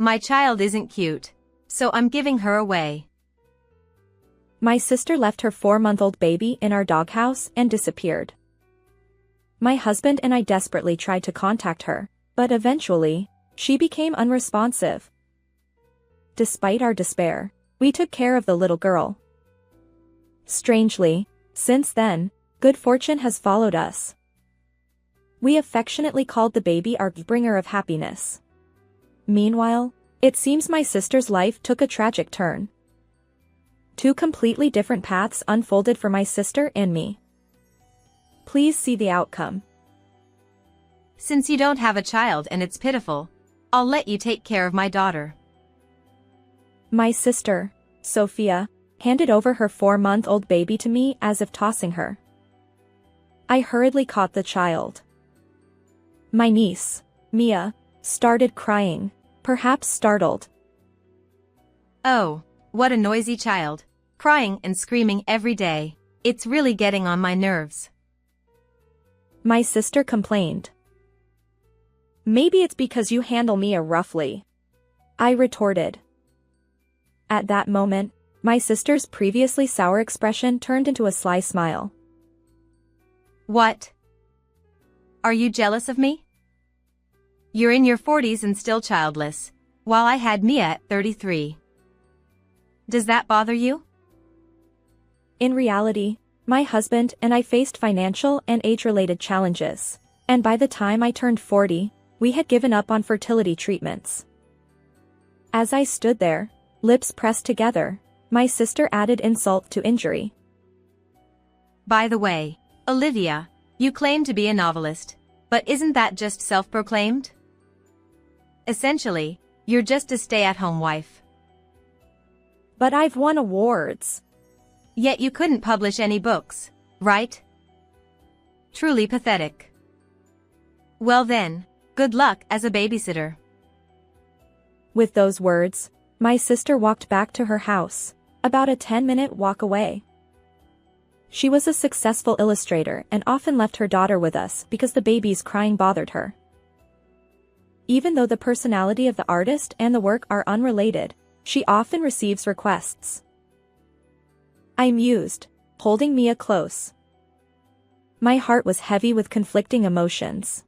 My child isn't cute, so I'm giving her away. My sister left her 4-month-old baby in our doghouse and disappeared. My husband and I desperately tried to contact her, but eventually, she became unresponsive. Despite our despair, we took care of the little girl. Strangely, since then, good fortune has followed us. We affectionately called the baby our bringer of happiness. Meanwhile, it seems my sister's life took a tragic turn. 2 completely different paths unfolded for my sister and me. Please see the outcome. Since you don't have a child and it's pitiful, I'll let you take care of my daughter. My sister, Sophia, handed over her 4-month-old baby to me as if tossing her. I hurriedly caught the child. My niece, Mia, started crying, perhaps startled. Oh, what a noisy child, crying and screaming every day. It's really getting on my nerves. My sister complained. Maybe it's because you handle Mia roughly, I retorted. At that moment, my sister's previously sour expression turned into a sly smile. What? Are you jealous of me? You're in your 40s and still childless, while I had Mia at 33. Does that bother you? In reality, my husband and I faced financial and age-related challenges, and by the time I turned 40, we had given up on fertility treatments. As I stood there, lips pressed together, my sister added insult to injury. By the way, Olivia, you claim to be a novelist, but isn't that just self-proclaimed? Essentially, you're just a stay-at-home wife. But I've won awards. Yet you couldn't publish any books, right? Truly pathetic. Well then, good luck as a babysitter. With those words, my sister walked back to her house, about a 10-minute walk away. She was a successful illustrator and often left her daughter with us because the baby's crying bothered her. Even though the personality of the artist and the work are unrelated, she often receives requests. I mused, holding Mia close. My heart was heavy with conflicting emotions.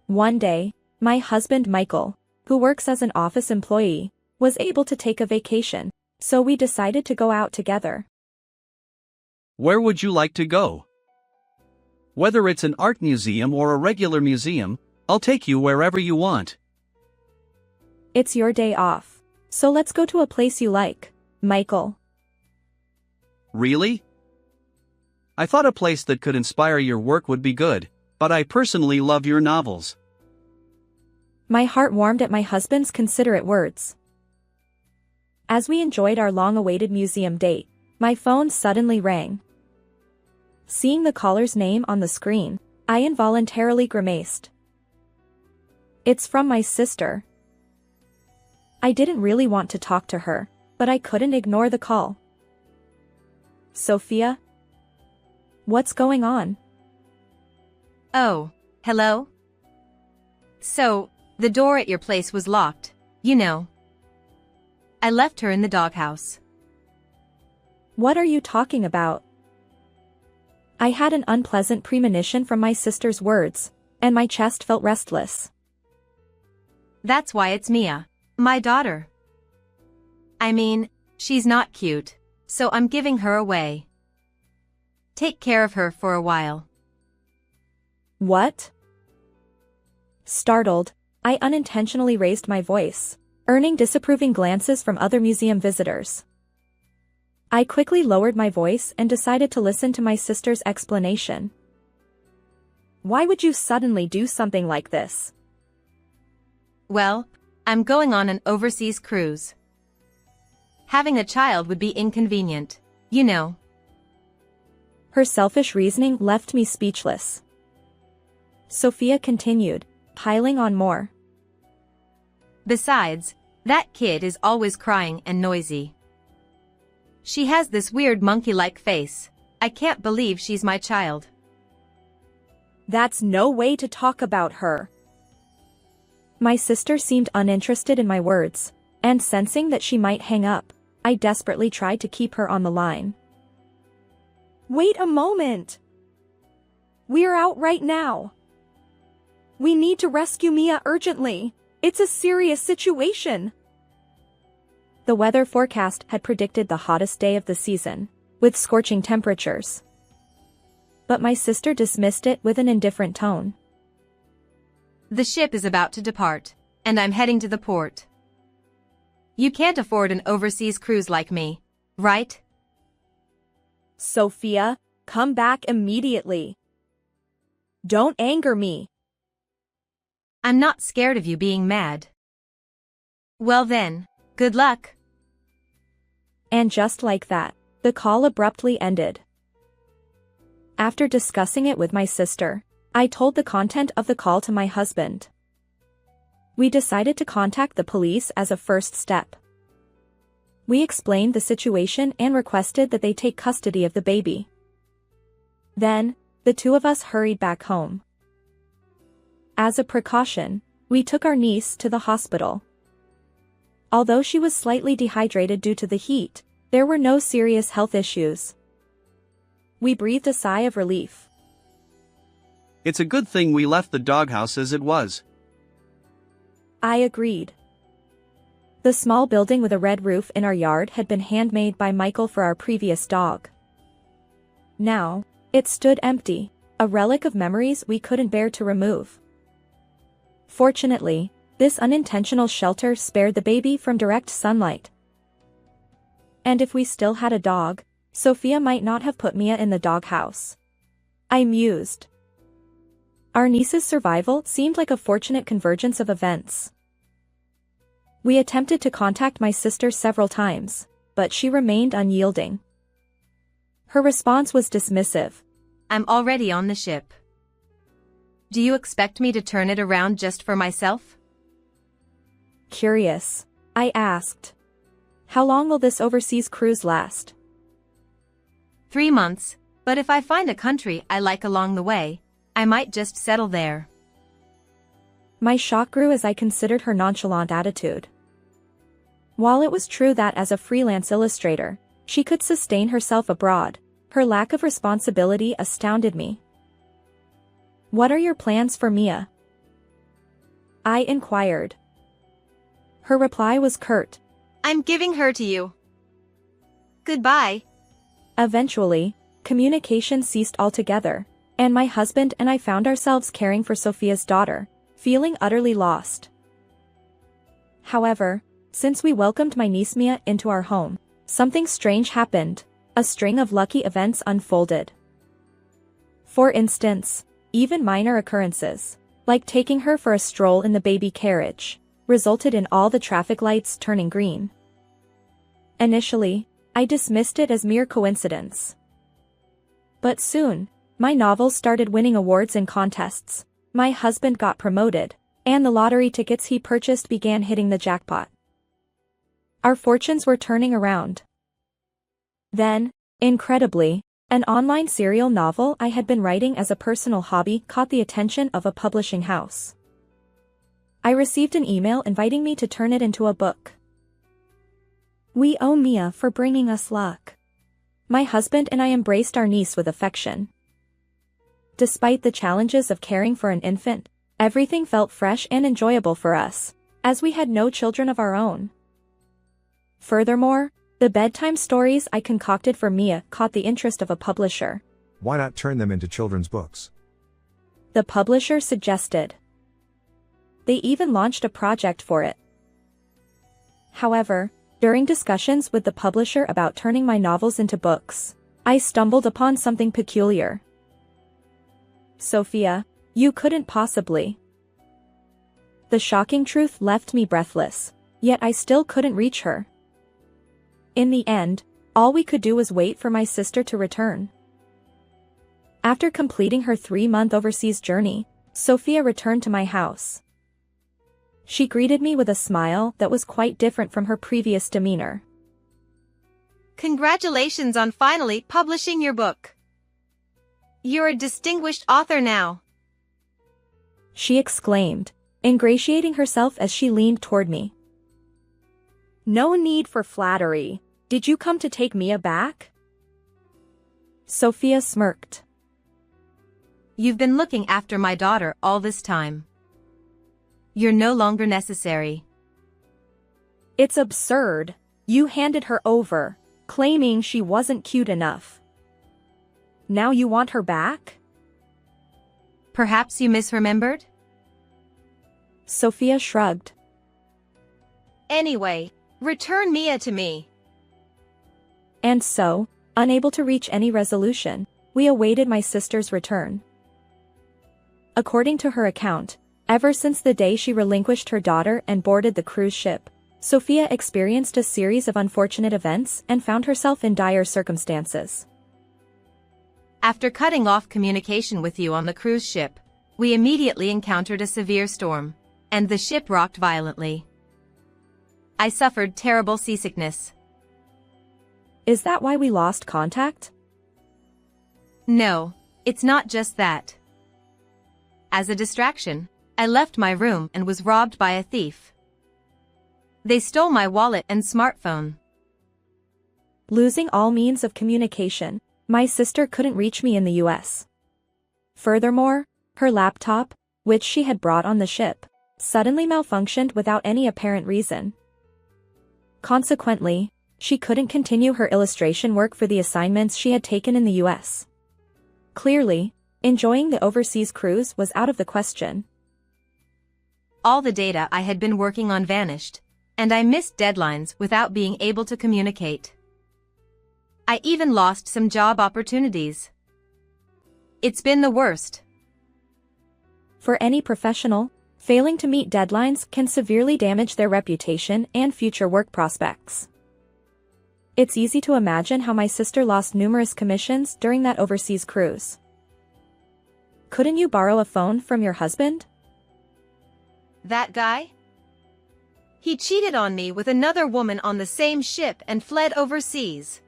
One day, my husband Michael, who works as an office employee, was able to take a vacation, so we decided to go out together. Where would you like to go? Whether it's an art museum or a regular museum, I'll take you wherever you want. It's your day off, so let's go to a place you like, Michael. Really? I thought a place that could inspire your work would be good, but I personally love your novels. My heart warmed at my husband's considerate words. As we enjoyed our long-awaited museum date, my phone suddenly rang. Seeing the caller's name on the screen, I involuntarily grimaced. It's from my sister. I didn't really want to talk to her, but I couldn't ignore the call. Sophia? What's going on? Oh, hello? So, the door at your place was locked, you know. I left her in the doghouse. What are you talking about? I had an unpleasant premonition from my sister's words, and my chest felt restless. That's why it's Mia, my daughter. I mean, she's not cute, so I'm giving her away. Take care of her for a while. What? Startled, I unintentionally raised my voice, earning disapproving glances from other museum visitors. I quickly lowered my voice and decided to listen to my sister's explanation. Why would you suddenly do something like this? Well, I'm going on an overseas cruise. Having a child would be inconvenient, you know. Her selfish reasoning left me speechless. Sophia continued, piling on more. Besides, that kid is always crying and noisy. She has this weird monkey-like face. I can't believe she's my child. That's no way to talk about her. My sister seemed uninterested in my words, and sensing that she might hang up, I desperately tried to keep her on the line. Wait a moment! We're out right now. We need to rescue Mia urgently. It's a serious situation. The weather forecast had predicted the hottest day of the season, with scorching temperatures. But my sister dismissed it with an indifferent tone. The ship is about to depart, and I'm heading to the port. You can't afford an overseas cruise like me, right? Sophia, come back immediately. Don't anger me. I'm not scared of you being mad. Well then, good luck. And just like that, the call abruptly ended. After discussing it with my sister, I told the content of the call to my husband. We decided to contact the police as a first step. We explained the situation and requested that they take custody of the baby. Then, the two of us hurried back home. As a precaution, we took our niece to the hospital. Although she was slightly dehydrated due to the heat, there were no serious health issues. We breathed a sigh of relief. It's a good thing we left the doghouse as it was. I agreed. The small building with a red roof in our yard had been handmade by Michael for our previous dog. Now, it stood empty, a relic of memories we couldn't bear to remove. Fortunately, this unintentional shelter spared the baby from direct sunlight. And if we still had a dog, Sophia might not have put Mia in the doghouse. I mused. Our niece's survival seemed like a fortunate convergence of events. We attempted to contact my sister several times, but she remained unyielding. Her response was dismissive. I'm already on the ship. Do you expect me to turn it around just for myself? Curious, I asked. How long will this overseas cruise last? 3 months, but if I find a country I like along the way, I might just settle there. My shock grew as I considered her nonchalant attitude. While it was true that as a freelance illustrator, she could sustain herself abroad, her lack of responsibility astounded me. What are your plans for Mia? I inquired. Her reply was curt. I'm giving her to you. Goodbye. Eventually, communication ceased altogether, and my husband and I found ourselves caring for Sophia's daughter, feeling utterly lost. However, since we welcomed my niece Mia into our home, something strange happened. A string of lucky events unfolded. For instance, even minor occurrences, like taking her for a stroll in the baby carriage, resulted in all the traffic lights turning green. Initially, I dismissed it as mere coincidence. But soon, my novels started winning awards in contests, my husband got promoted, and the lottery tickets he purchased began hitting the jackpot. Our fortunes were turning around. Then, incredibly, an online serial novel I had been writing as a personal hobby caught the attention of a publishing house. I received an email inviting me to turn it into a book. We owe Mia for bringing us luck. My husband and I embraced our niece with affection. Despite the challenges of caring for an infant, everything felt fresh and enjoyable for us, as we had no children of our own. Furthermore, the bedtime stories I concocted for Mia caught the interest of a publisher. Why not turn them into children's books? The publisher suggested. They even launched a project for it. However, during discussions with the publisher about turning my novels into books, I stumbled upon something peculiar. Sophia, you couldn't possibly. The shocking truth left me breathless, yet I still couldn't reach her. In the end, all we could do was wait for my sister to return. After completing her 3-month overseas journey, Sophia returned to my house. She greeted me with a smile that was quite different from her previous demeanor. Congratulations on finally publishing your book. You're a distinguished author now. She exclaimed, ingratiating herself as she leaned toward me. No need for flattery. Did you come to take Mia back? Sophia smirked. You've been looking after my daughter all this time. You're no longer necessary. It's absurd. You handed her over, claiming she wasn't cute enough. Now you want her back? Perhaps you misremembered? Sophia shrugged. Anyway, return Mia to me. And so, unable to reach any resolution, we awaited my sister's return. According to her account, ever since the day she relinquished her daughter and boarded the cruise ship, Sophia experienced a series of unfortunate events and found herself in dire circumstances. After cutting off communication with you on the cruise ship, we immediately encountered a severe storm, and the ship rocked violently. I suffered terrible seasickness. Is that why we lost contact? No, it's not just that. As a distraction, I left my room and was robbed by a thief. They stole my wallet and smartphone. Losing all means of communication, my sister couldn't reach me in the US. Furthermore, her laptop, which she had brought on the ship, suddenly malfunctioned without any apparent reason. Consequently, she couldn't continue her illustration work for the assignments she had taken in the US. Clearly, enjoying the overseas cruise was out of the question. All the data I had been working on vanished, and I missed deadlines without being able to communicate. I even lost some job opportunities. It's been the worst. For any professional, failing to meet deadlines can severely damage their reputation and future work prospects. It's easy to imagine how my sister lost numerous commissions during that overseas cruise. Couldn't you borrow a phone from your husband? That guy? He cheated on me with another woman on the same ship and fled overseas.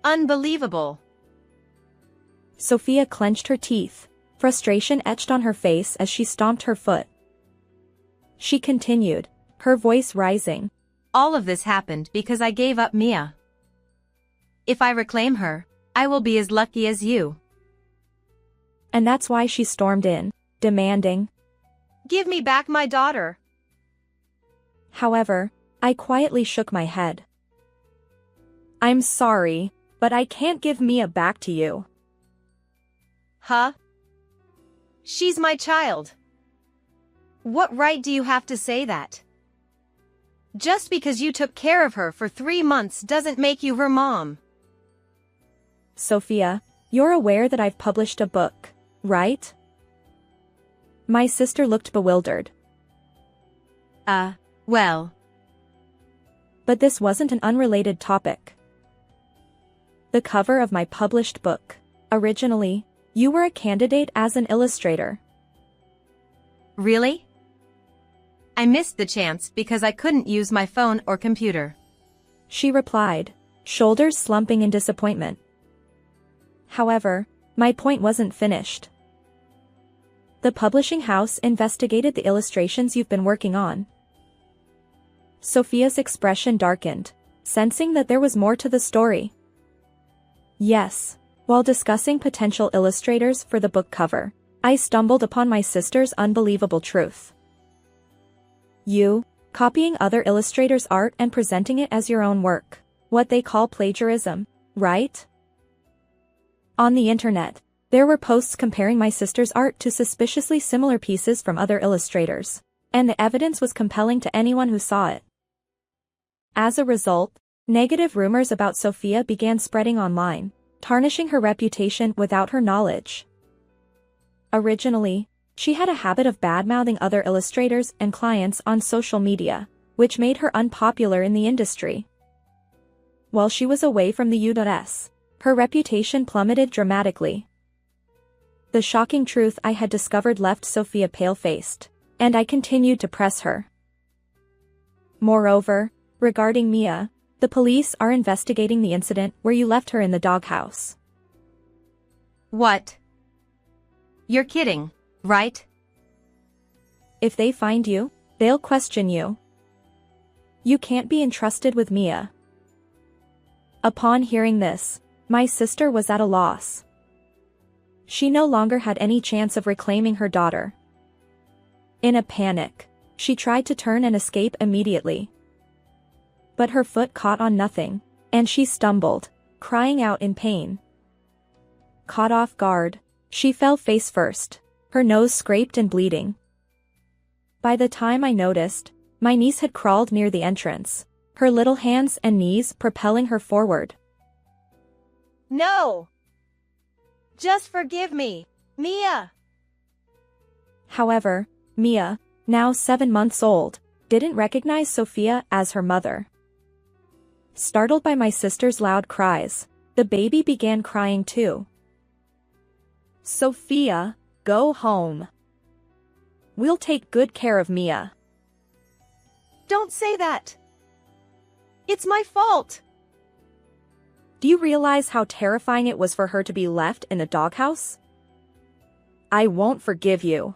Unbelievable. Sophia clenched her teeth, frustration etched on her face as she stomped her foot. She continued, her voice rising. All of this happened because I gave up Mia. If I reclaim her, I will be as lucky as you. And that's why she stormed in, demanding, "Give me back my daughter." However, I quietly shook my head. I'm sorry, but I can't give Mia back to you. Huh? She's my child. What right do you have to say that? Just because you took care of her for 3 months doesn't make you her mom. Sophia, you're aware that I've published a book, right? My sister looked bewildered. Well. But this wasn't an unrelated topic. The cover of my published book. Originally, you were a candidate as an illustrator. Really? I missed the chance because I couldn't use my phone or computer. She replied, shoulders slumping in disappointment. However, my point wasn't finished. The publishing house investigated the illustrations you've been working on. Sophia's expression darkened, sensing that there was more to the story. Yes, while discussing potential illustrators for the book cover, I stumbled upon my sister's unbelievable truth. You, copying other illustrators' art and presenting it as your own work. What they call plagiarism, right? On the internet, there were posts comparing my sister's art to suspiciously similar pieces from other illustrators, and the evidence was compelling to anyone who saw it. As a result, negative rumors about Sophia began spreading online, tarnishing her reputation without her knowledge. Originally, she had a habit of bad-mouthing other illustrators and clients on social media, which made her unpopular in the industry. While she was away from the US, her reputation plummeted dramatically. The shocking truth I had discovered left Sophia pale-faced, and I continued to press her. Moreover, regarding Mia, the police are investigating the incident where you left her in the doghouse. What? You're kidding, right? If they find you, they'll question you. You can't be entrusted with Mia." Upon hearing this, my sister was at a loss. She no longer had any chance of reclaiming her daughter. In a panic, she tried to turn and escape immediately. But her foot caught on nothing, and she stumbled, crying out in pain. Caught off guard, she fell face first, her nose scraped and bleeding. By the time I noticed, my niece had crawled near the entrance, her little hands and knees propelling her forward. No! Just forgive me, Mia! However, Mia, now 7 months old, didn't recognize Sophia as her mother. Startled by my sister's loud cries, the baby began crying too. "Sophia, go home. We'll take good care of Mia." Don't say that! It's my fault! Do you realize how terrifying it was for her to be left in a doghouse? I won't forgive you.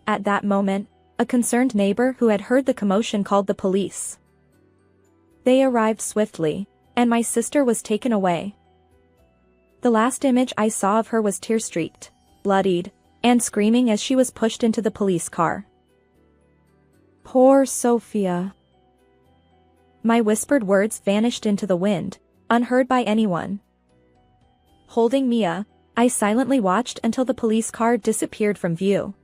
At that moment, a concerned neighbor who had heard the commotion called the police. They arrived swiftly, and my sister was taken away. The last image I saw of her was tear-streaked, bloodied, and screaming as she was pushed into the police car. Poor Sophia. My whispered words vanished into the wind, unheard by anyone. Holding Mia, I silently watched until the police car disappeared from view.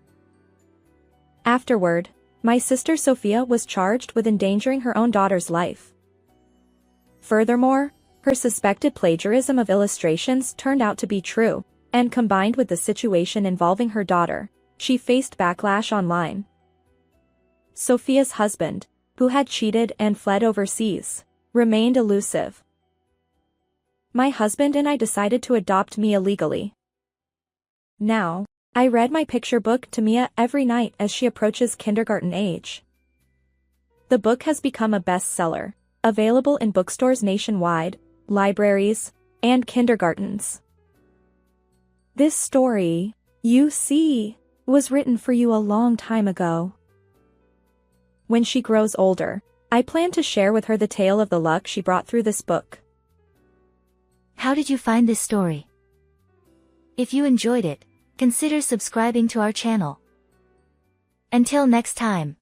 Afterward, my sister Sophia was charged with endangering her own daughter's life. Furthermore, her suspected plagiarism of illustrations turned out to be true, and combined with the situation involving her daughter, she faced backlash online. Sophia's husband, who had cheated and fled overseas, remained elusive. My husband and I decided to adopt Mia legally. Now, I read my picture book to Mia every night as she approaches kindergarten age. The book has become a bestseller, available in bookstores nationwide, libraries, and kindergartens. This story, you see, was written for you a long time ago. When she grows older, I plan to share with her the tale of the luck she brought through this book. How did you find this story? If you enjoyed it, consider subscribing to our channel. Until next time.